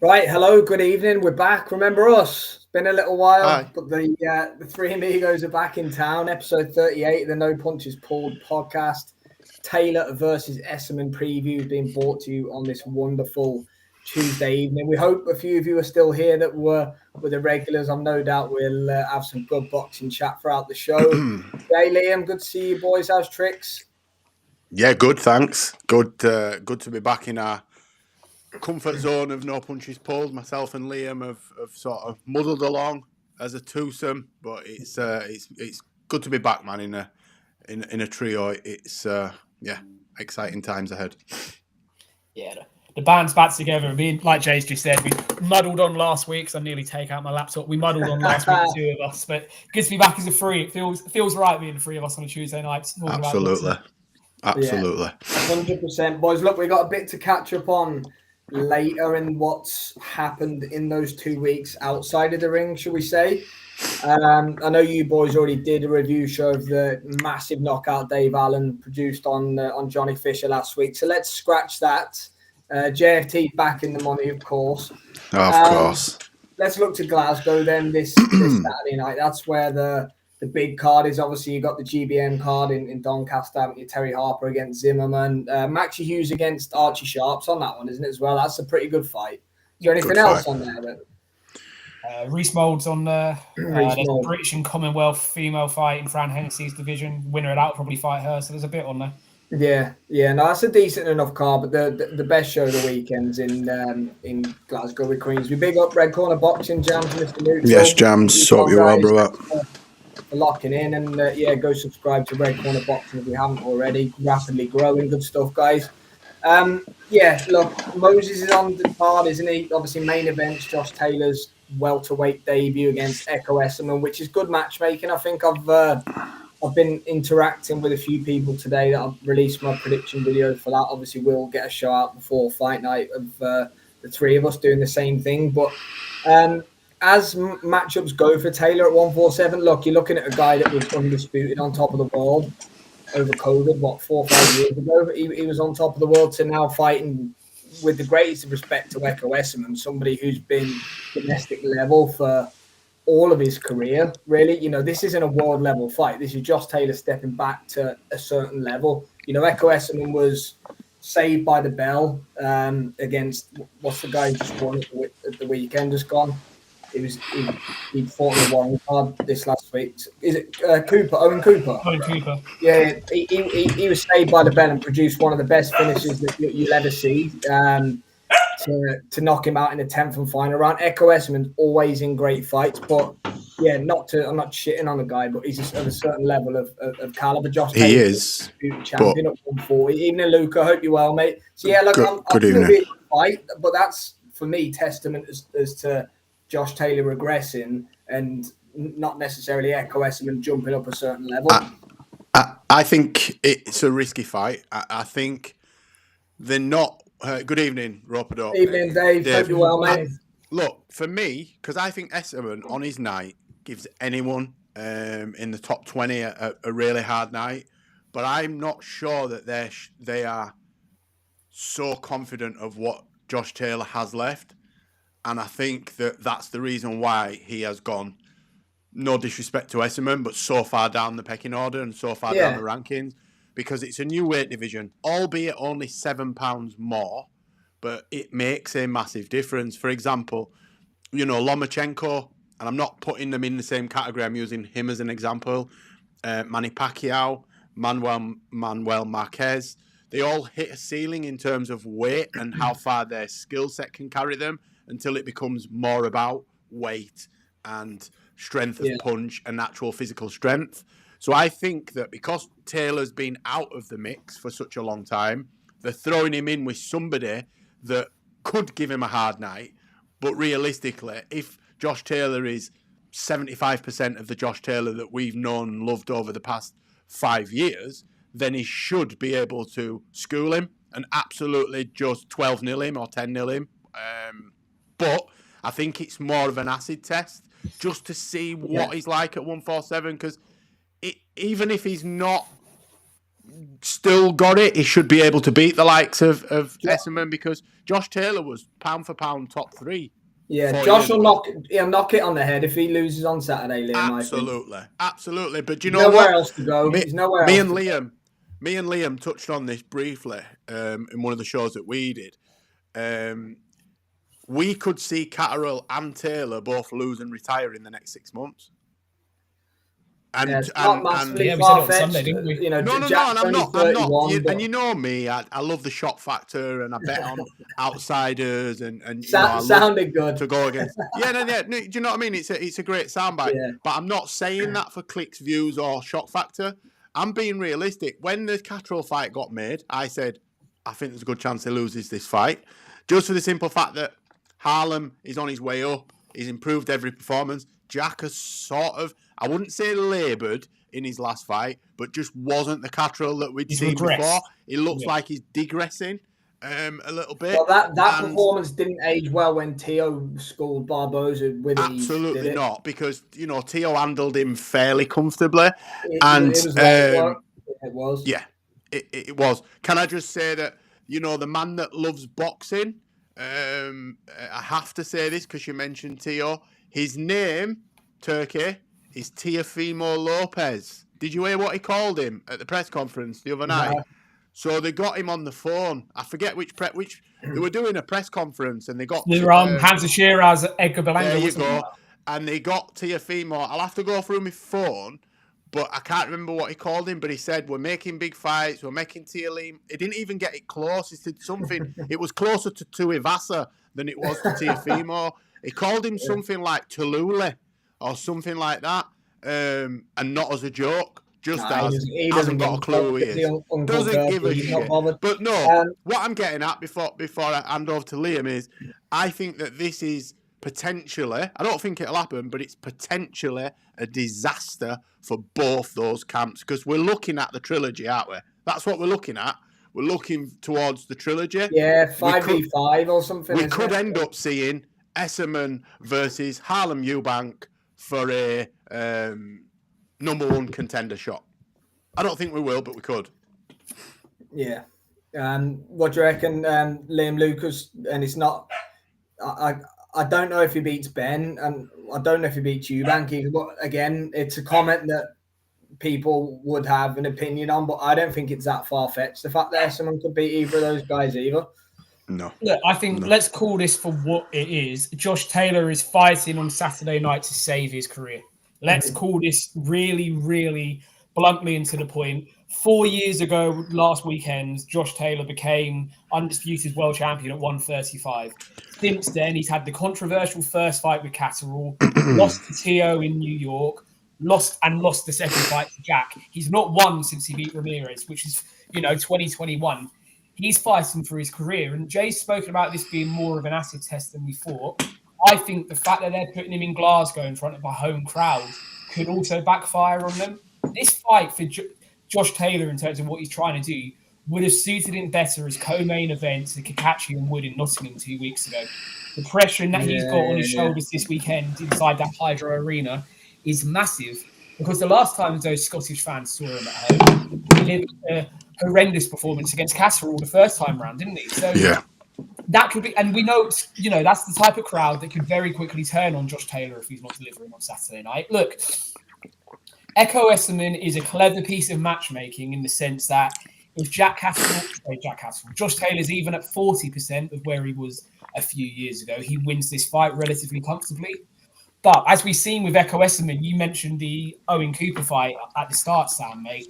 Right, hello, good evening. We're back. Remember us? It's been a little while, Hi. but the three amigos are back in town. Episode 38 of the No Punches Pulled podcast. Taylor versus Essuman preview being brought to you on this wonderful Tuesday evening. We hope a few of you are still here that were the regulars. I've no doubt we'll have some good boxing chat throughout the show. Hey, Liam, good to see you boys. How's tricks? Yeah, good, thanks. Good to be back in our comfort zone of No Punches Pulled. Myself and Liam have sort of muddled along as a twosome, but it's good to be back, man, in a trio. It's exciting times ahead. Yeah, the band's back together. I mean, like Jay's just said, we muddled on last week, so I nearly take out my laptop. We muddled on last week, the two of us, but good to be back as a three. It feels right being the three of us on a Tuesday night. Absolutely. 100%. Boys, look, we got a bit to catch up on later in what's happened in those 2 weeks outside of the ring, shall we say. I know you boys already did a review show of the massive knockout Dave Allen produced on Johnny Fisher last week, so let's scratch that. JFT back in the money, of course. Of course. Let's look to Glasgow then this Saturday night. That's where the big card is. Obviously, you got the GBM card in Doncaster, haven't you? Terry Harper against Zimmerman. Maxie Hughes against Archie Sharps on that one, isn't it, as well? That's a pretty good fight. Is there anything else on there? Reese Moulds on there. There's a British and Commonwealth female fight in Fran Hennessy's division. Winner of that will probably fight her, so there's a bit on there. Yeah, no, that's a decent enough card, but the best show of the weekend's in Glasgow with Queens. We big up Red Corner Boxing, Jams, Mr. Neutral. Yes, Jams, hope you're well, brother. For locking in, and go subscribe to Red Corner Boxing if you haven't already. Rapidly growing, good stuff, guys. Look, Moses is on the card, isn't he? Obviously, main events, Josh Taylor's welterweight debut against Ekow Essuman, which is good matchmaking. I think I've been interacting with a few people today that I've released my prediction video for that. Obviously, we'll get a show out before fight night of the three of us doing the same thing. But as matchups go for Taylor at 147, look, you're looking at a guy that was undisputed on top of the world over COVID, 4 or 5 years ago. He was on top of the world to now fighting with the greatest respect to Ekow Essuman, somebody who's been domestic level for all of his career, really. You know, this isn't a world level fight. This is Josh Taylor stepping back to a certain level. You know, Ekow Essuman was saved by the bell against what's the guy who just won at the weekend just gone. He fought in the Warren card this last week. Is it Cooper? Owen Cooper? Owen Cooper. Yeah, he was saved by the bell and produced one of the best finishes that you'll ever see. To knock him out in the 10th and final round. Ekow Essuman's always in great fights, but yeah, I'm not shitting on the guy, but he's at a certain level of caliber. Josh Taylor, he is champion at 140. Even Luca, I hope you're well, mate. So yeah, look, good evening. Be a good fight, but that's for me testament as to Josh Taylor regressing and not necessarily Ekow Essuman jumping up a certain level. I think it's a risky fight. I think they're not. Good evening, Ropedo. Evening, Dave. Hope you're well, mate. Look, for me, because I think Essuman on his night gives anyone in the top 20 a really hard night, but I'm not sure that they are so confident of what Josh Taylor has left, and I think that's the reason why he has gone. No disrespect to Essuman, but so far down the pecking order and so far down the rankings. Because it's a new weight division, albeit only £7 more, but it makes a massive difference. For example, you know, Lomachenko, and I'm not putting them in the same category, I'm using him as an example, Manny Pacquiao, Manuel Marquez, they all hit a ceiling in terms of weight and how far their skill set can carry them until it becomes more about weight and strength of punch and natural physical strength. So I think that because Taylor's been out of the mix for such a long time, they're throwing him in with somebody that could give him a hard night. But realistically, if Josh Taylor is 75% of the Josh Taylor that we've known and loved over the past 5 years, then he should be able to school him and absolutely just 12-0 him or 10-0 him. But I think it's more of an acid test just to see what he's like at 147, because even if he's not still got it, he should be able to beat the likes of Essuman, because Josh Taylor was pound for pound top 3. Yeah, Josh will knock it on the head if he loses on Saturday, Liam. Absolutely. But do you know nowhere what? Else to go. Me and Liam touched on this briefly in one of the shows that we did. We could see Catterall and Taylor both lose and retire in the next 6 months. And, yeah, it's not massively we said it on far-fetched. Sunday, didn't we? You know, No, and I'm not. And you know me, I love the shock factor, and I bet on outsiders, and sounded good to go against. No, do you know what I mean? It's a great soundbite, but I'm not saying that for clicks, views, or shock factor. I'm being realistic. When the Catterall fight got made, I said I think there's a good chance he loses this fight, just for the simple fact that Harlem is on his way up. He's improved every performance. Jack has sort of, I wouldn't say laboured in his last fight, but just wasn't the Catterall that we'd seen before. It looks like he's digressing a little bit. Well, that performance didn't age well when Tio schooled Barboza with ease. Absolutely not, because, Tio handled him fairly comfortably. It was. Yeah, it was. Can I just say that, the man that loves boxing, I have to say this because you mentioned Tio. His name, Turkey, is Teofimo Lopez. Did you hear what he called him at the press conference the other night? So they got him on the phone. I forget which they were doing a press conference, and they got Hamza Shiraz, Edgar Belanga. There you go. And they got Teofimo. I'll have to go through my phone, but I can't remember what he called him. But he said, "We're making big fights. We're making Teofimo." He didn't even get it close. He said something. It was closer to Tuivasa than it was to Teofimo. He called him something like Tallulah or something like that, and not as a joke, he hasn't got a clue who he is. Doesn't give a shit. But no, what I'm getting at before I hand over to Liam is, I think that this is potentially, I don't think it'll happen, but it's potentially a disaster for both those camps, because we're looking at the trilogy, aren't we? That's what we're looking at. We're looking towards the trilogy. Yeah, 5v5 or something. We could end up seeing Essuman versus Harlem Eubank for a number 1 contender shot. I don't think we will, but we could. Yeah. What do you reckon, Liam Lucas? And it's not. I don't know if he beats Ben, and I don't know if he beats Eubank either. But again, it's a comment that people would have an opinion on, but I don't think it's that far-fetched. The fact that Essuman could beat either of those guys either. No. Look, I think let's call this for what it is. Josh Taylor is fighting on Saturday night to save his career. Let's call this really, really bluntly and to the point. 4 years ago, last weekend, Josh Taylor became undisputed world champion at 135. Since then, he's had the controversial first fight with Catterall, lost to Tio in New York, lost the second fight to Jack. He's not won since he beat Ramirez, which is, 2021. He's fighting for his career. And Jay's spoken about this being more of an acid test than we thought. I think the fact that they're putting him in Glasgow in front of a home crowd could also backfire on them. This fight for Josh Taylor, in terms of what he's trying to do, would have suited him better as co-main events than Kakachi and Wood in Nottingham 2 weeks ago. The pressure that he's got on his shoulders this weekend inside that Hydro Arena is massive, because the last time those Scottish fans saw him at home, he did a horrendous performance against Catterall the first time round, didn't he? So that could be, and we know, that's the type of crowd that could very quickly turn on Josh Taylor if he's not delivering on Saturday night. Look, Ekow Essuman is a clever piece of matchmaking in the sense that if Josh Taylor's even at 40% of where he was a few years ago, he wins this fight relatively comfortably. But as we've seen with Ekow Essuman, you mentioned the Owen Cooper fight at the start, Sam, mate.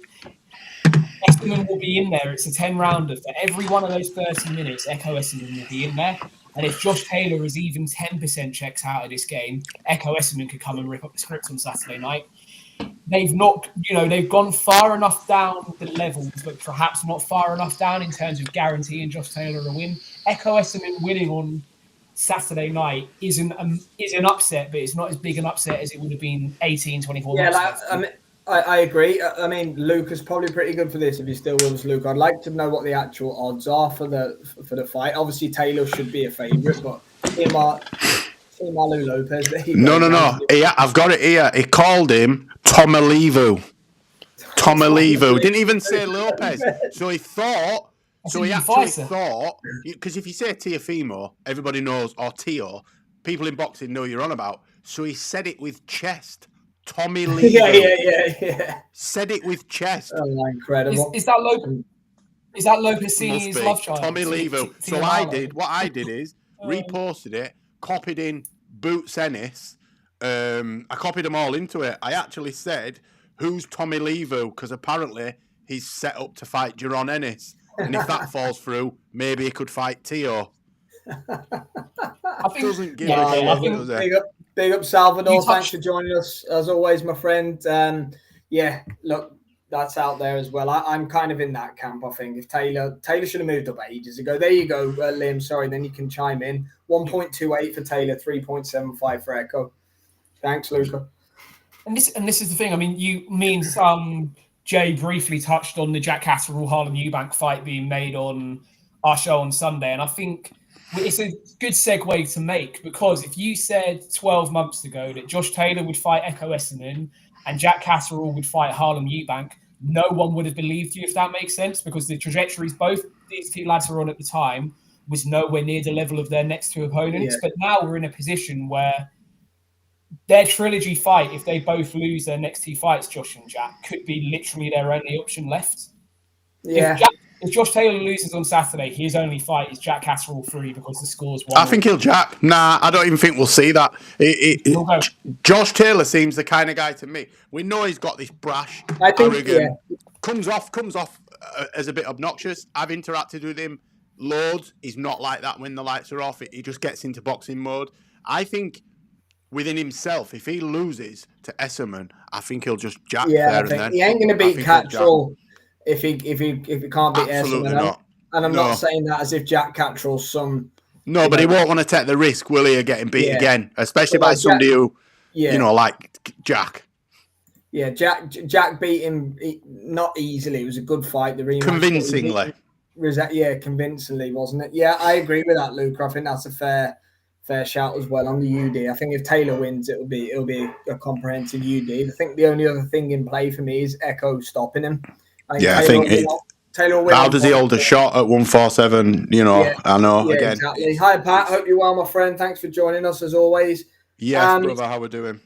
Essuman will be in there. It's a 10-rounder. For every one of those 30 minutes, Ekow Essuman will be in there. And if Josh Taylor is even 10% checks out of this game, Ekow Essuman could come and rip up the script on Saturday night. They've not, they've gone far enough down the levels, but perhaps not far enough down in terms of guaranteeing Josh Taylor a win. Ekow Essuman winning on Saturday night is an upset, but it's not as big an upset as it would have been 18, 24 months ago. I agree. I mean, Luke is probably pretty good for this if he still wills Luke. I'd like to know what the actual odds are for the fight. Obviously, Taylor should be a favourite, but Malu Lopez. No. Yeah, I've got it here. He called him Tomalivu. Tomilivo. Didn't even say Lopez. So he thought. So he actually thought, because if you say Teofimo, everybody knows, or Teo, people in boxing know you're on about. So he said it with chest. Tomilivo. Yeah. Said it with chest. Oh, incredible. Is that Lopez Senior's love child? Tomilivo. So what I did is reposted it, copied in Boots Ennis. I copied them all into it. I actually said, who's Tomilivo? Because apparently he's set up to fight Jaron Ennis. And if that falls through, maybe he could fight Teo. I think, doesn't give a shit, does it? Big up Salvador. Thanks for joining us, as always, my friend. Look, that's out there as well. I'm kind of in that camp, I think. If Taylor should have moved up ages ago. There you go, Liam. Sorry, then you can chime in. 1.28 for Taylor, 3.75 for Ekow. Thanks, Luca. And this is the thing. I mean, me and Jay briefly touched on the Jack Catterall Harlem Eubank fight being made on our show on Sunday, and I think it's a good segue to make, because if you said 12 months ago that Josh Taylor would fight Ekow Essuman and Jack Catterall would fight Harlem Eubank, no one would have believed you, if that makes sense, because the trajectories both these two lads were on at the time was nowhere near the level of their next two opponents. But now we're in a position where their trilogy fight, if they both lose their next two fights, Josh and Jack, could be literally their only option left. Yeah. If Josh Taylor loses on Saturday, his only fight is Jack Catterall 3 because the score's 1. I think he'll Jack. Nah, I don't even think we'll see that. Josh Taylor seems the kind of guy to me. We know he's got this brash, arrogant, comes off as a bit obnoxious. I've interacted with him loads. He's not like that when the lights are off. He just gets into boxing mode. I think within himself, if he loses to Essuman, I think he'll just Jack there and then. He ain't going to beat Catterall if he can't beat Absolutely Essuman. not. And I'm not saying that as if Jack Catterall's some... No, but he won't want to take the risk, will he, of getting beat again, especially by somebody who, like Jack. Yeah, Jack beat him not easily. It was a good fight. The rematch, convincingly. Convincingly, wasn't it? Yeah, I agree with that, Luke. I think that's a fair shout as well on the UD. I think if Taylor wins, it'll be a comprehensive UD. I think the only other thing in play for me is Ekow stopping him. I think Taylor will win. How does he hold a shot at 147? I know again. Exactly. Hi, Pat. Hope you're well, my friend. Thanks for joining us as always. Yes, brother. How we doing?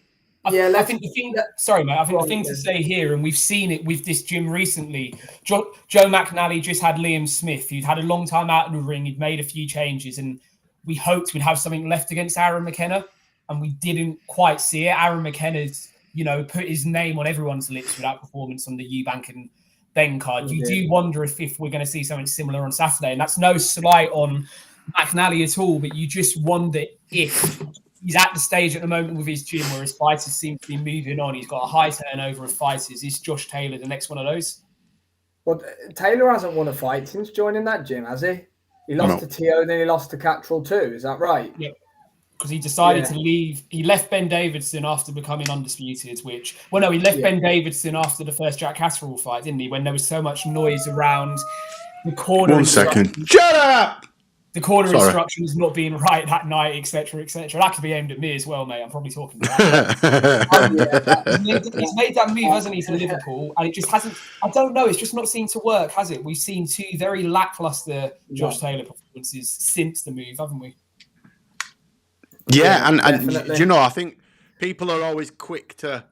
I think the thing the thing to say here, and we've seen it with this gym recently, Joe McNally just had Liam Smith, who'd had a long time out in the ring. He'd made a few changes, and we hoped we'd have something left against Aaron McKenna, and we didn't quite see it. Aaron McKenna's, put his name on everyone's lips with that performance on the Eubank and Ben card. You do wonder if we're going to see something similar on Saturday, and that's no slight on McNally at all, but you just wonder if he's at the stage at the moment with his gym where his fighters seem to be moving on. He's got a high turnover of fighters. Is Josh Taylor the next one of those? Well, Taylor hasn't won a fight since joining that gym, has he? He lost to Teo, then he lost to Catterall too. Is that right? Yeah, because he decided to leave. He left Ben Davidson after becoming undisputed, he left Ben Davidson after the first Jack Catterall fight, didn't he? When there was so much noise around the corner. 1 second. Shut up! The corner instructions not being right that night, etc., etc. That could be aimed at me as well, mate. I'm probably talking about that. He's made that move, hasn't he, to Liverpool, and it just hasn't. I don't know. It's just not seemed to work, has it? We've seen 2 very lackluster Josh Taylor performances since the move, haven't we? Yeah, and I think people are always quick to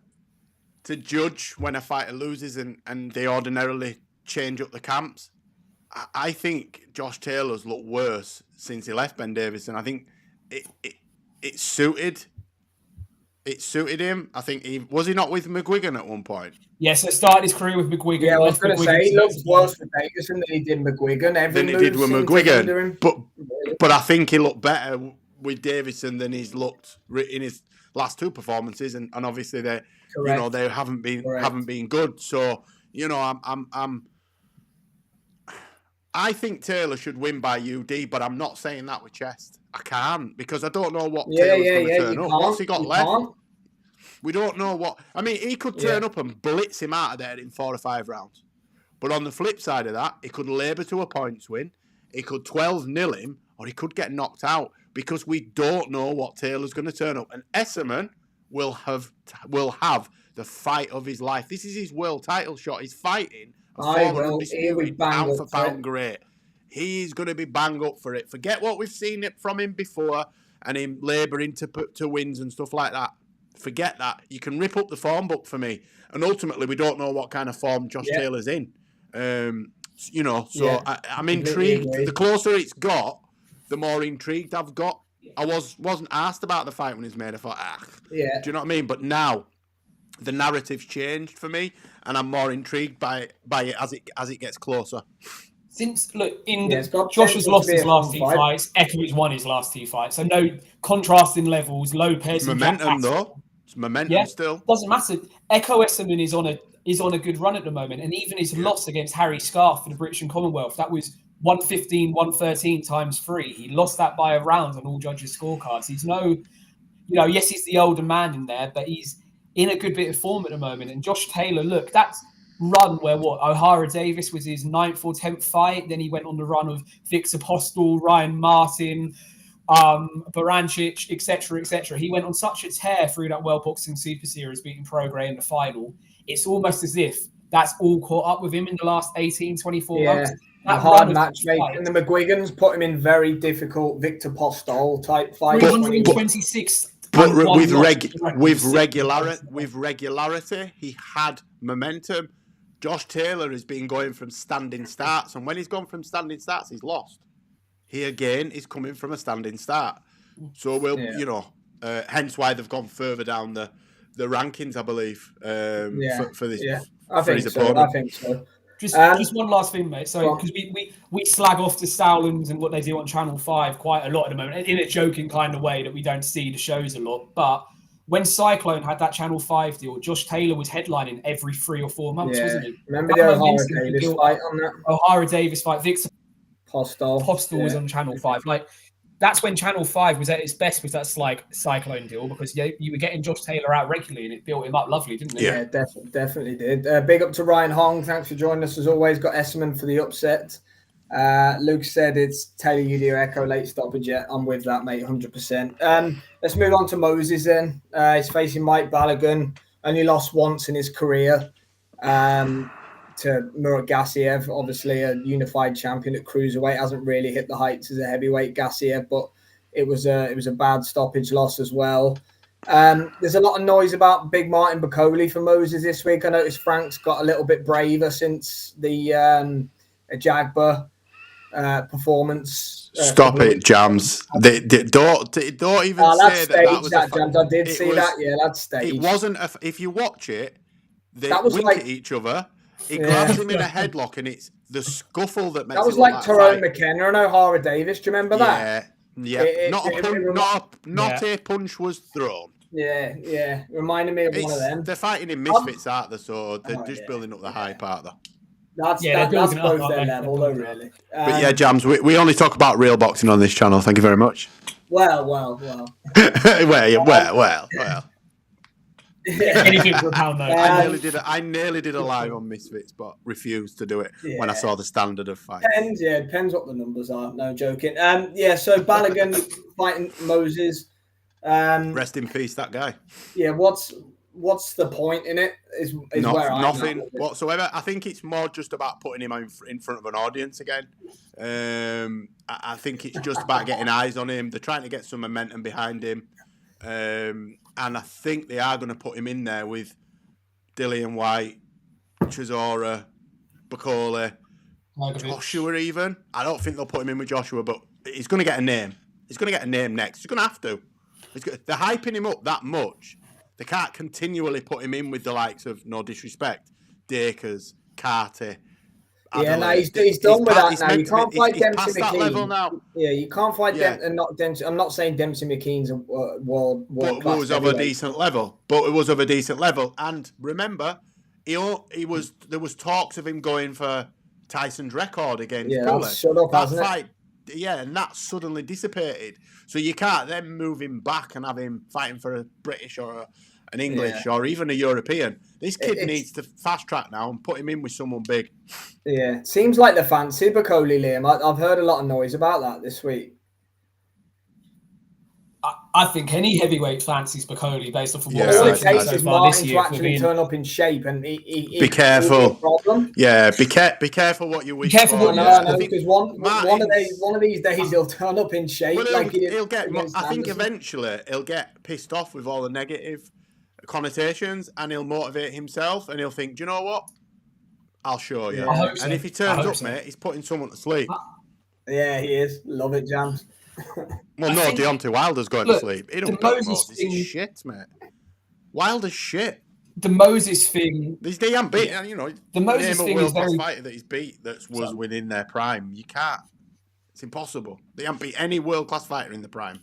judge when a fighter loses, and they ordinarily change up the camps. I think Josh Taylor's looked worse since he left Ben Davison. I think it suited him. I think was he not with McGuigan at one point? Yes, he started his career with McGuigan. Yeah, I was going to say he looked worse with Davison than he did McGuigan. Than he did with McGuigan. But I think he looked better with Davison than he's looked in his last 2 performances, and obviously they haven't been good. So I think Taylor should win by UD, but I'm not saying that with chest. I can't, because I don't know what Taylor's going to turn up. What's he got left? We don't know what... I mean, he could turn up and blitz him out of there in 4 or 5 rounds. But on the flip side of that, he could labour to a points win, he could 12-0 him, or he could get knocked out, because we don't know what Taylor's going to turn up. And Essuman will have the fight of his life. This is his world title shot. He's fighting a I former will. Here we undisputed bang pound up for for pound it. great. He's going to be bang up for it. Forget what we've seen from him before and him labouring to wins and stuff like that. Forget that. You can rip up the form book for me. And ultimately, we don't know what kind of form Josh Taylor's in. I'm intrigued. Agree. The closer it's got, the more intrigued I've got. I wasn't asked about the fight when he's made. I thought, do you know what I mean? But now the narrative's changed for me, and I'm more intrigued by it as it gets closer. Since Josh has potential lost to be his a last fun two fight. fights, Ekow has won his last two fights. So no contrasting levels, Lopez and Momentum though. It's momentum still. Doesn't matter. Ekow Essuman is on a good run at the moment, and even his loss against Harry Scarf for the British and Commonwealth, that was 115, 113 times 3. He lost that by a round on all judges' scorecards. He's yes, he's the older man in there, but he's in a good bit of form at the moment. And Josh Taylor, look, that's run where O'Hara Davis was his 9th or 10th fight. Then he went on the run of Victor Postol, Ryan Martin, Barancic, etc. He went on such a tear through that World Boxing Super Series, beating Prograis in the final. It's almost as if that's all caught up with him in the last 18, 24 months. The hard matchmaking. The McGuigans put him in very difficult Victor Postol type fights. 326. But with regularity, he had momentum. Josh Taylor has been going from standing starts, and when he's gone from standing starts, he's lost. He again is coming from a standing start. So hence why they've gone further down the rankings, I believe, for this. Yeah, I think so. Just one last thing, mate. So, because we slag off to Stowlands and what they do on Channel 5 quite a lot at the moment, in a joking kind of way that we don't see the shows a lot. But when Cyclone had that Channel 5 deal, Josh Taylor was headlining every 3 or 4 months, wasn't he? Remember the O'Hara Davis fight on that? O'Hara Davis fight. Victor Postol was on Channel 5. That's when Channel 5 was at its best with that Cyclone deal, because you were getting Josh Taylor out regularly and it built him up lovely, didn't it? Yeah, definitely did. Big up to Ryan Hong. Thanks for joining us as always. Got Essuman for the upset. Luke said it's Taylor Udi or Ekow late stoppage. Yeah, I'm with that, mate, 100%. Let's move on to Moses then. He's facing Mike Balogun. Only lost once in his career to Murat Gassiev, obviously a unified champion at cruiserweight. Hasn't really hit the heights as a heavyweight, Gassiev, but it was a bad stoppage loss as well. There's a lot of noise about Big Martin Bakole for Moses this week. I noticed Frank's got a little bit braver since the Jagba performance. Stop it, Jams. Don't even say that was Jams. I did see that. Yeah, that's staged. It wasn't. If you watch it, they wink at each other. He grabs him in a headlock, and it's the scuffle that makes it look like Tyrone McKenna and O'Hara Davis. Do you remember that? Yeah. Not a punch was thrown. Yeah. Reminded me of one of them. They're fighting in misfits, aren't they? So they're just building up the hype, aren't they? That's both their level, though, really. But yeah, Jams, we only talk about real boxing on this channel. Thank you very much. Well. well. Anything for a pound, though. I nearly did a live on Misfits, but refused to do it when I saw the standard of fight. Depends what the numbers are. No joking. So Balogun fighting Moses. Rest in peace, that guy. Yeah, what's the point in it? Is nothing whatsoever. I think it's more just about putting him in front of an audience again. I think it's just about getting eyes on him. They're trying to get some momentum behind him. And I think they are going to put him in there with Dillian White, Chisora, Bakole, Joshua even. I don't think they'll put him in with Joshua, but he's going to get a name. He's going to get a name next. He's going to have to. They're hyping him up that much. They can't continually put him in with the likes of, no disrespect, Dakers, Carty. He's done with that now. You can't fight Dempsey McKean. That level now. Yeah, you can't fight and not Dempsey. I'm not saying Dempsey McKean's a world class. But it was of a decent level. And remember, there was talks of him going for Tyson's record against Pulley. Shut up, hasn't fight, it? Yeah, and that suddenly dissipated. So you can't then move him back and have him fighting for a British or an English or even a European. This kid needs to fast track now and put him in with someone big. Yeah, seems like the fancy Bakole, Liam. I've heard a lot of noise about that this week. I think any heavyweight fancies Bekoli based off of what All we've it seen takes so is far this Martin to year. actually turn up in shape, and he Be careful. Problem. Yeah, be careful what you wish careful for. what you No, wish because one of these days he'll turn up in shape. Well, like he'll get. against I think Anderson. eventually he'll get pissed off with all the negative connotations, and he'll motivate himself, and he'll think, do you know what? I'll show you. Yeah. I hope so. And if he turns up, so. mate, he's putting someone to sleep. Yeah, he is. Love it, Jams. Well, no, Deontay Wilder's going to sleep. He don't beat Moses. thing, He's shit, mate. Wilder's shit. The Moses thing. They haven't beat, you know, the Moses name thing a world-class is fighter that he's beat that was within their prime. You can't. It's impossible. They haven't beat any world-class fighter in the prime.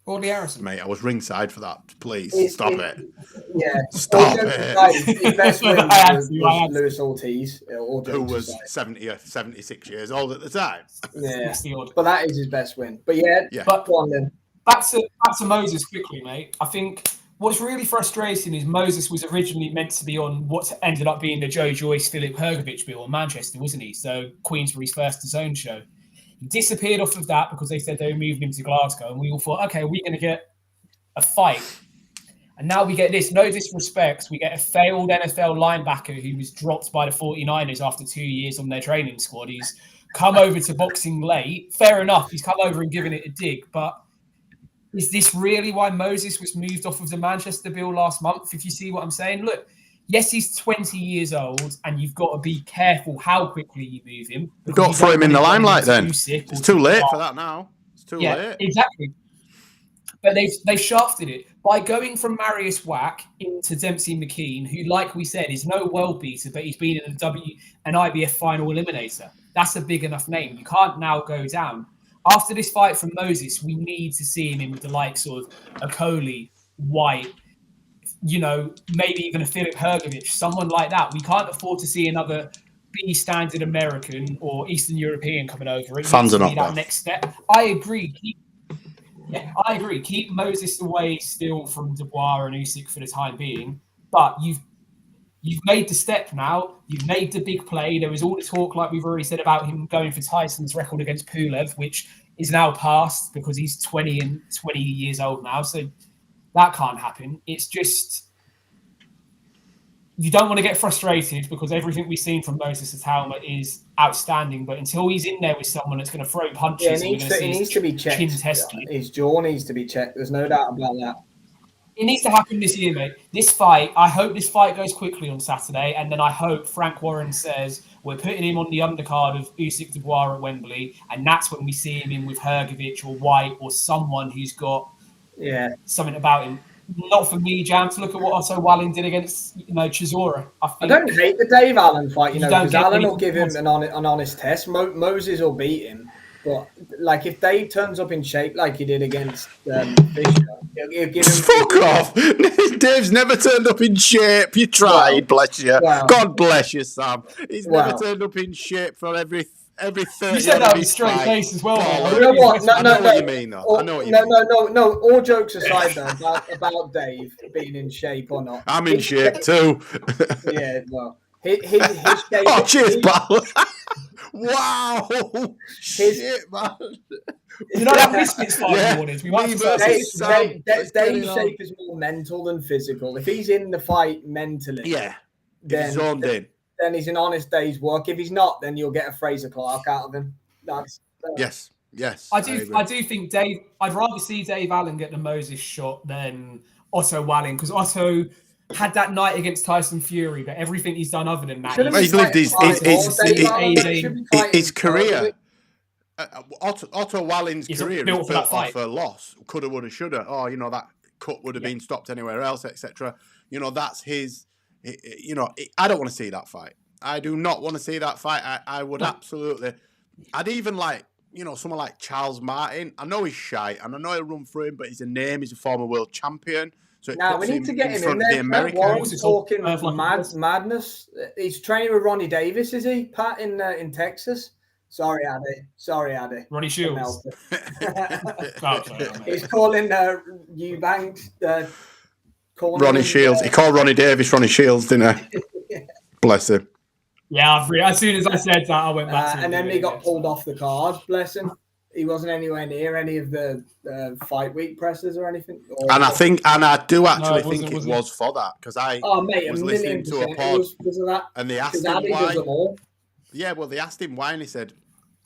Audley Harrison. Mate, I was ringside for that. Please, stop it. Yeah. Stop it. His best win was Luis Ortiz. Who was 70 or 76 years old at the time. Yeah. But that is his best win. But yeah. But go on then. Back to Moses quickly, mate. I think what's really frustrating is Moses was originally meant to be on what ended up being the Joe Joyce, Filip Hrgovic bill in Manchester, wasn't he? So Queensbury's first DAZN show. He disappeared off of that because they said they were moving him to Glasgow, and we all thought, okay, we're going to get a fight. And now we get this, no disrespect, we get a failed NFL linebacker who was dropped by the 49ers after 2 years on their training squad. He's come over to boxing late. Fair enough, he's come over and given it a dig, but is this really why Moses was moved off of the Manchester bill last month, if you see what I'm saying? Look, yes, he's 20 years old, and you've got to be careful how quickly you move him. Don't throw him in the limelight then. It's too late for that now. It's too late. Exactly. But they've shafted it by going from Marius Wack into Dempsey McKean, who, like we said, is no world beater, but he's been in an IBF final eliminator. That's a big enough name. You can't now go down. After this fight from Moses, we need to see him in with the likes of Okoli, White, you know, maybe even a Filip Hrgovic, someone like that. We can't afford to see another B-standard American or Eastern European coming over. It Fans needs are to not be that bad. next step. I agree. I agree. Keep Moses away still from Dubois and Usyk for the time being. But you've made the step now. You've made the big play. There was all the talk, like we've already said, about him going for Tyson's record against Pulev, which is now past because he's 20 years old now. So that can't happen. It's just, you don't want to get frustrated because everything we've seen from Moses Atalma is outstanding. But until he's in there with someone that's going to throw punches, he needs to be checked. His jaw needs to be checked. There's no doubt about that. It needs to happen this year, mate. This fight, I hope this fight goes quickly on Saturday, and then I hope Frank Warren says we're putting him on the undercard of Usyk Dubois at Wembley, and that's when we see him in with Hrgovic or White or someone who's got something about him. Not for me, Jam, to look at what Otto Wallin did against Chisora. I don't hate the Dave Allen fight, because Allen will give him an honest test. Moses will beat him. But, like, if Dave turns up in shape like he did against Fisher, he'll give him... Fuck off! Dave's never turned up in shape. You tried, bless you. God bless you, Sam. He's never turned up in shape for every 30 You said that with straight face as well. You know what? I know what you mean, though. I know what you mean. No. All jokes aside, though, about Dave being in shape or not. I'm in shape, too. Yeah, well... His shape... Oh, cheers, pal. Wow. Shit, man. You know that Misfits fight mornings? We might Dave's shape is more mental than physical. If he's in the fight mentally, then he's zoned in. Then he's an honest day's work. If he's not, then you'll get a Fraser Clark out of him. Yes. I do think Dave. I'd rather see Dave Allen get the Moses shot than Otto Wallin, because Otto had that night against Tyson Fury, but everything he's done other than that, he's lived his career. Otto Wallin's career is built off a loss. Coulda, woulda, shoulda. Oh, that cut would have been stopped anywhere else, etc. That's his. I don't want to see that fight. I do not want to see that fight. I would absolutely. I'd even someone like Charles Martin. I know he's shy, and I know he'll run through him, but he's a name. He's a former world champion. So now we need to get him in there. Warren's talking madness. He's training with Ronnie Davis, is he, Pat, in Texas? Sorry, Addy. Ronnie Shields. He's calling Eubanks. Ronnie Shields. He called Ronnie Davis Ronnie Shields, didn't he? Bless him. Yeah, as soon as I said that, I went back to and then he got pulled off the card. Bless him. he wasn't anywhere near any of the fight week presses or anything. And I do actually No, think it was for that, because I mate, was a listening to a pod was of that. and they asked him why. Yeah, well, they asked him why, and he said,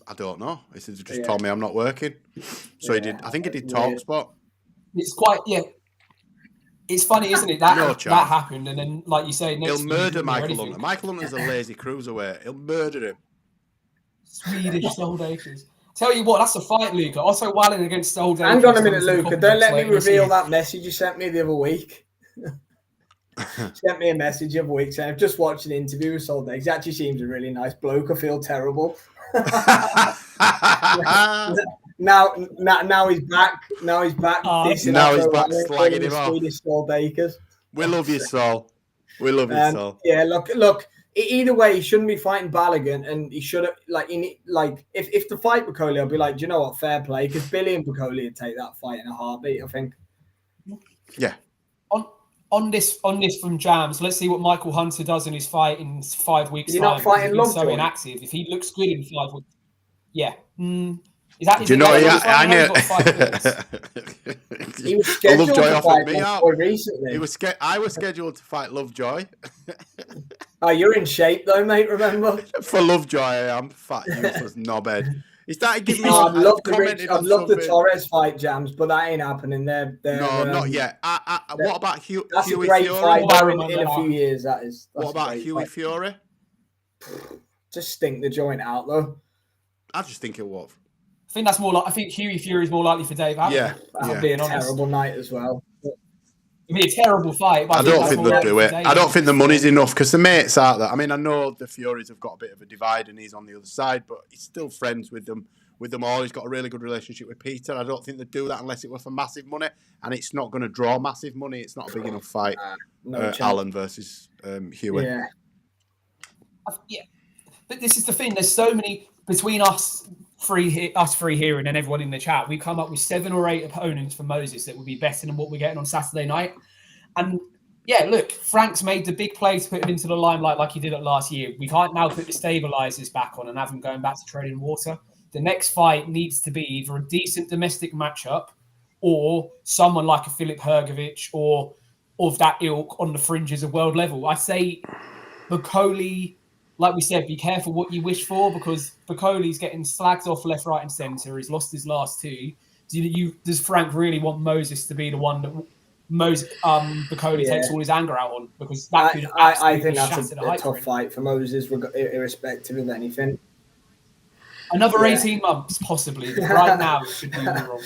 "I don't know." He said, "They just told me I'm not working." So he did. I think he did TalkSport. It's quite It's funny, isn't it? That happened, and then, like you say, he'll murder Michael Hunter. Michael Hunter's a lazy cruiserweight. He'll murder him. Swedish Soldators. Tell you what, that's a fight, Luca. Also, Wallin against Soldators. Hang on a minute, Luca. Don't let me reveal that message you sent me the other week. Sent me a message the other week saying, "I've just watched an interview with Soldators. He actually seems a really nice bloke. I feel terrible." Now he's back. Now he's back. Now he's back slagging him off. Swedish Soldators. We love you, Sol. We love you, Sol. Yeah, look. Either way, he shouldn't be fighting Balogun, and he should have if the fight Piccoli, I'll be like, do you know what? Fair play, because Billy and Piccoli would take that fight in a heartbeat, I think. Yeah. On this from Jams, let's see what Michael Hunter does in his fight in 5 weeks. He's not fighting Lovejoy. So inactive. If he looks good in 5 weeks, yeah. Is that? Do you know? I know. He was scheduled to fight Lovejoy recently. I was scheduled to fight Lovejoy. Oh, you're in shape though, mate. Remember? For Lovejoy, I am fat, useless knobhead. He started giving me. I'd love the Torres fight, Jams, but that ain't happening. They're not yet. What about Huey Fury? That's a great fight in a few years. That is. What about Huey Fury? Just stink the joint out though. I just think it was. I think that's more like. I think Huey Fury is more likely for Dave Allen. Yeah, that'll be a terrible night as well. It'd be a terrible fight. But I don't think they'll do it. I don't think the money's enough, because the mates out there. I mean, I know the Furies have got a bit of a divide, and he's on the other side, but he's still friends with them all. He's got a really good relationship with Peter. I don't think they'd do that unless it were for massive money, and it's not going to draw massive money. It's not a big enough fight. Allen versus Huey. Yeah. But this is the thing. There's so many between us three here and then everyone in the chat. We come up with 7 or 8 opponents for Moses that would be better than what we're getting on Saturday night. And yeah, look, Frank's made the big play to put him into the limelight like he did it last year. We can't now put the stabilizers back on and have him going back to treading water. The next fight needs to be either a decent domestic matchup or someone like a Filip Hrgovic or of that ilk on the fringes of world level. I say Piccoli, like we said, be careful what you wish for, because Piccoli's getting slagged off left, right, and centre. He's lost his last 2. Does Frank really want Moses to be the one that Piccoli takes all his anger out on? Because that could I think that's a tough fight for Moses, irrespective of anything. Another 18 months, possibly. But right now, it should be wrong.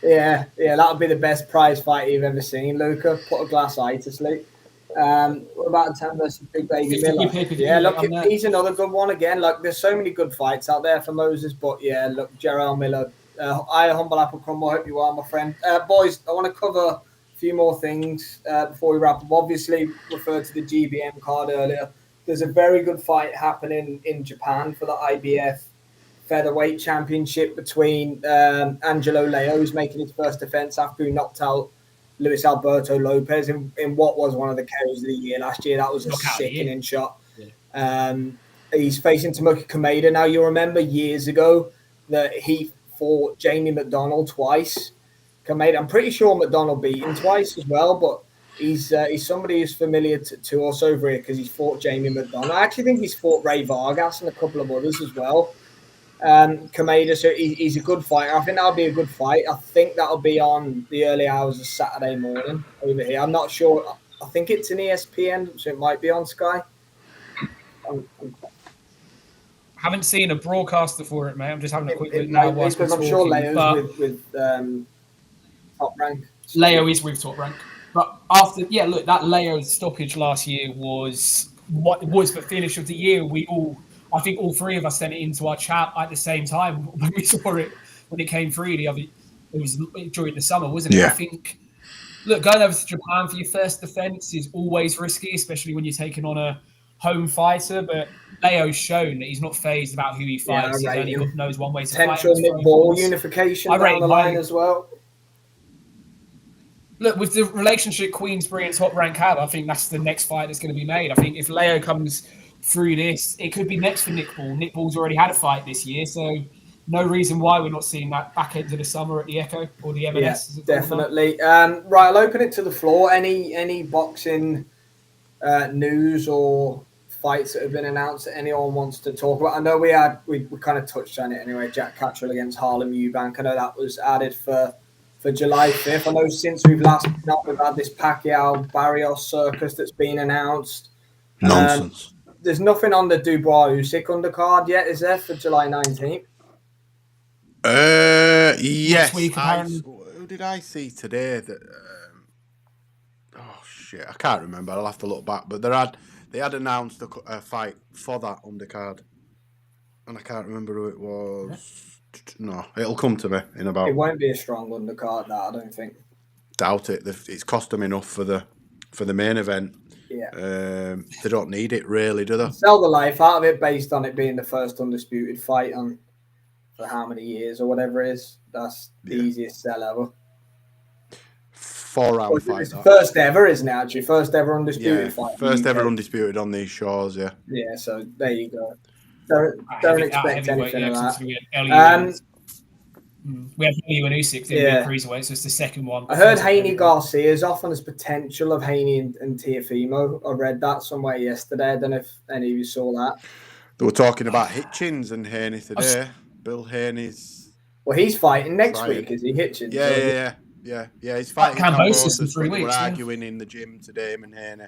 Yeah, that would be the best prize fight you've ever seen, Luca. Put a glass eye to sleep. What about 10 versus Big Baby Miller? Yeah, look, he's another good one again. Like, there's so many good fights out there for Moses, but yeah, look, Gerald Miller. I humble apple crumble. I hope you are, my friend. Boys, I want to cover a few more things before we wrap up. Obviously, referred to the GBM card earlier. There's a very good fight happening in Japan for the IBF featherweight championship between Angelo Leo, who's making his first defense after he knocked out Luis Alberto Lopez in what was one of the KOs of the year last year. That was a sickening shot. Yeah. He's facing Tomoki Kameda. Now, you'll remember years ago that he fought Jamie McDonald twice. Kameda, I'm pretty sure McDonald beat him twice as well, but he's somebody who's familiar to us over here because he's fought Jamie McDonald. I actually think he's fought Ray Vargas and a couple of others as well. Kameda, so he's a good fighter. I think that'll be a good fight. I think that'll be on the early hours of Saturday morning over here. I'm not sure. I think it's an ESPN, so it might be on Sky. Haven't seen a broadcaster for it, mate. I'm just having a quick look now. Because I'm sure Leo's with Top Rank. Leo is with Top Rank. But after, that Leo's stoppage last year was what was the finish of the year. I think all 3 of us sent it into our chat at the same time when we saw it, when it came through. It was during the summer, wasn't it? Yeah. I think, going over to Japan for your first defense is always risky, especially when you're taking on a home fighter. But Leo's shown that he's not phased about who he fights. He's only knows one way to fight. Potential mid-ball unification down the line as well. Look, with the relationship Queensbury and Top Rank have, I think that's the next fight that's going to be made. I think if Leo comes through this, it could be next for Nick Ball. Nick Ball's already had a fight this year, so no reason why we're not seeing that back end of the summer at the Ekow or the M&S. Yes, definitely. Right, I'll open it to the floor. Any boxing news or fights that have been announced that anyone wants to talk about? I know we kind of touched on it anyway. Jack Catterall against Harlem Eubank. I know that was added for July 5th. I know since we've last been up, we've had this Pacquiao Barrios circus that's been announced. Nonsense. There's nothing on the Dubois Usyk undercard yet, is there, for July 19th? Yes. Week, who did I see today that? Oh shit, I can't remember. I'll have to look back. But they had announced a fight for that undercard, and I can't remember who it was. No, it'll come to me in about. It won't be a strong undercard, that I don't think. Doubt it. It's cost them enough for the main event. Yeah. They don't need it really, do they? Sell the life out of it based on it being the first undisputed fight on for how many years or whatever it is. That's the easiest sell ever. 4-round fight. It's the first ever, isn't it? Actually, first ever undisputed fight. First ever undisputed on these shores. Yeah. Yeah. So there you go. Don't expect anything of that. We had Haney and Usyk, didn't we? Cruiserweight, so it's the second one. I heard Haney Garcia's off on his potential of Haney and Teofimo. I read that somewhere yesterday. I don't know if any of you saw that. They were talking about Hitchens and Haney today. Bill Haney's. Well, he's fighting next week, is he? Hitchens. Yeah. He's fighting Cambosos in 3 weeks. We're arguing in the gym today, him and Haney.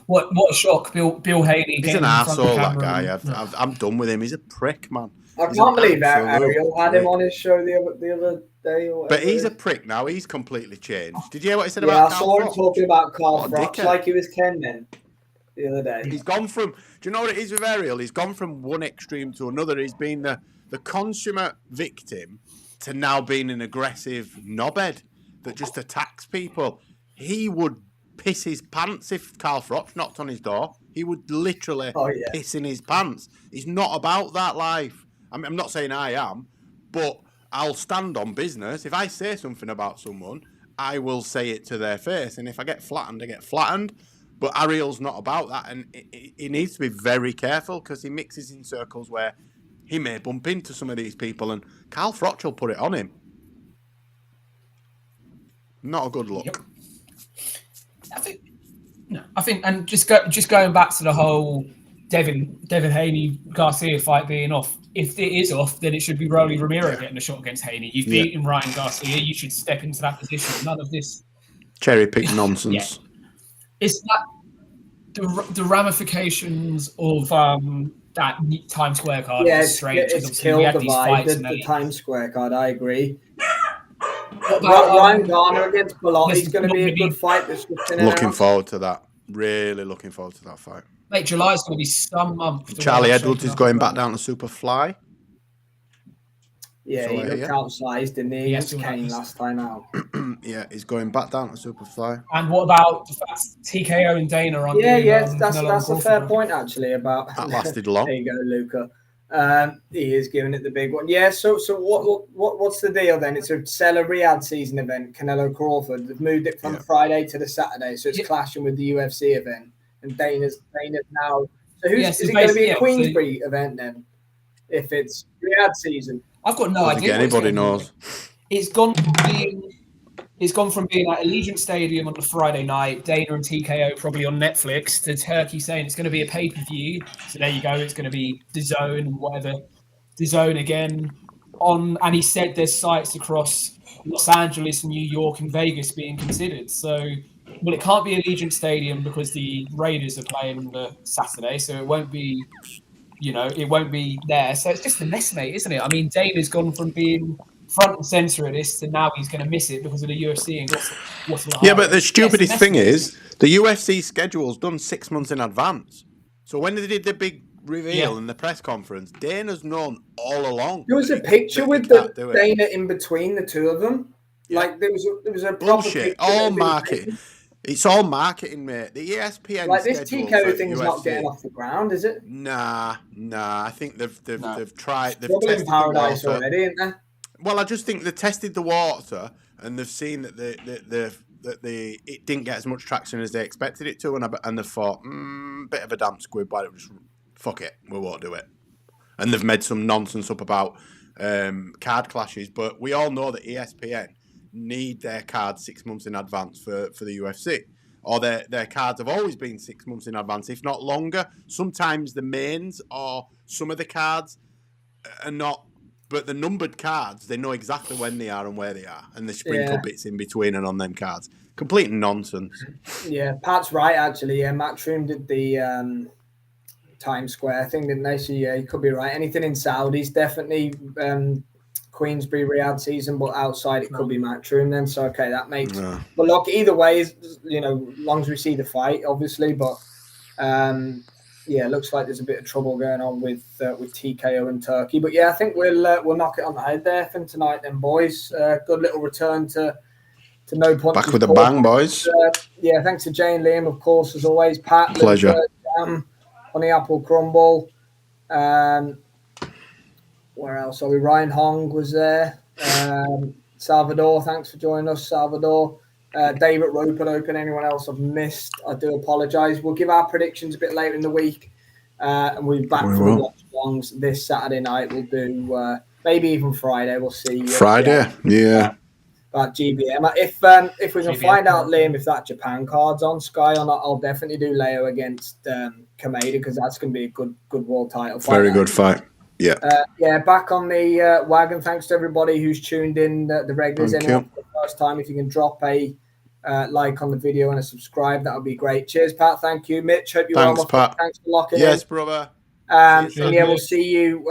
What a shock, Bill Haney. He's an arsehole, that guy. I'm done with him. He's a prick, man. I can't believe that Ariel had him on his show the other day. But he's a prick now. He's completely changed. Did you hear what he said about Carl Froch? I saw him talking about Carl Froch like he was Ken then the other day. He's gone from... Do you know what it is with Ariel? He's gone from one extreme to another. He's been the consummate victim to now being an aggressive knobhead that just attacks people. He would piss his pants if Carl Froch knocked on his door. He would literally piss in his pants. He's not about that life. I mean, I'm not saying I am, but I'll stand on business. If I say something about someone, I will say it to their face. And if I get flattened, I get flattened. But Ariel's not about that. And he needs to be very careful because he mixes in circles where he may bump into some of these people. And Carl Froch will put it on him. Not a good look. Yep. I think, and just going back to the whole Devin Haney Garcia fight being off. If it is off, then it should be Rolly Romero getting a shot against Haney. You've beaten Ryan Garcia. You should step into that position. None of this cherry pick nonsense. It's that the ramifications of that Times Square card is strange. It's killed the vibe. The Times Square card. I agree. Ryan Garner against Bellotti is going to be a good fight. Looking forward to that. Really looking forward to that fight. Mate, July is going to be some month. Charlie Edwards is going back down to Superfly. Yeah, he looked outsized, didn't he? Against Kane last time out. Yeah, he's going back down to Superfly. And what about the fact TKO and Dana are on? That's a fair point actually. About that lasted long. There you go, Luca. He is giving it the big one. Yeah. So what's the deal then? It's a Seller Riyadh season event. Canelo Crawford. They've moved it from Friday to the Saturday, so it's clashing with the UFC event. And Dana's now. So is it going to be a Queensbury event then? If it's Riyadh season, I've got no idea. Anybody knows? It's gone from being at Allegiant Stadium on the Friday night, Dana and TKO probably on Netflix, to Turkey saying it's going to be a pay-per-view. So there you go. It's going to be DAZN and whatever. DAZN again on, and he said there's sites across Los Angeles, New York, and Vegas being considered. So, well, it can't be Allegiant Stadium because the Raiders are playing on the Saturday, so it won't be. It won't be there. So it's just a mess, mate, isn't it? I mean, Dana's gone from being front and center of this to now he's going to miss it because of the UFC. And what's but the stupidest thing is the UFC schedule's done 6 months in advance. So when they did the big reveal in the press conference, Dana's known all along. There was a picture with Dana in between the two of them. Yeah. Like there was a bullshit. All marketing. It's all marketing, mate. The ESPN like this TKO thing's not getting off the ground, is it? Nah. I think they've tried. They've tested paradise the water already, isn't they? Well, I just think they tested the water and they've seen that it didn't get as much traction as they expected it to, and they thought, bit of a damp squib. Why don't we just fuck it? We won't do it. and they've made some nonsense up about card clashes. But we all know that ESPN need their cards 6 months in advance for the UFC. Or their cards have always been 6 months in advance, if not longer. Sometimes the mains or some of the cards are not, but the numbered cards, they know exactly when they are and where they are, and they sprinkle bits in between and on them cards. Complete nonsense. Yeah, Pat's right, actually. Yeah, Matchroom did the Times Square thing, didn't they? So, yeah, he could be right. Anything in Saudi's definitely Queensbury Riyadh season, but outside it could be Matchroom then. So, okay, that makes... Yeah. But look, either way, you know, as long as we see the fight, obviously, but... yeah, it looks like there's a bit of trouble going on with TKO and Turkey. But yeah, I think we'll knock it on the head there for tonight then, boys. Good little return to no punches. Back with a bang, boys. Yeah, thanks to Jane Liam, of course, as always. Pat, Pleasure. Honey Apple Crumble. Where else are we? Ryan Hong was there. Salvador, thanks for joining us, Salvador. David Roper Open. Anyone else I've missed? I do apologise. We'll give our predictions a bit later in the week, and we'll be back for the watch alongs this Saturday night. We'll do maybe even Friday. We'll see. Friday, yeah. About GBM. If we can find out, Liam, if that Japan card's on Sky or not, I'll definitely do Leo against Kameda, because that's going to be a good world title fight. Very good fight. Yeah. Back on the wagon. Thanks to everybody who's tuned in, the regulars. Anyone for the first time, if you can drop a like on the video and a subscribe, that would be great. Cheers, Pat. Thank you, Mitch. Hope you're well. Pat. Thanks for locking in. Yes, brother. And yeah, we'll see you.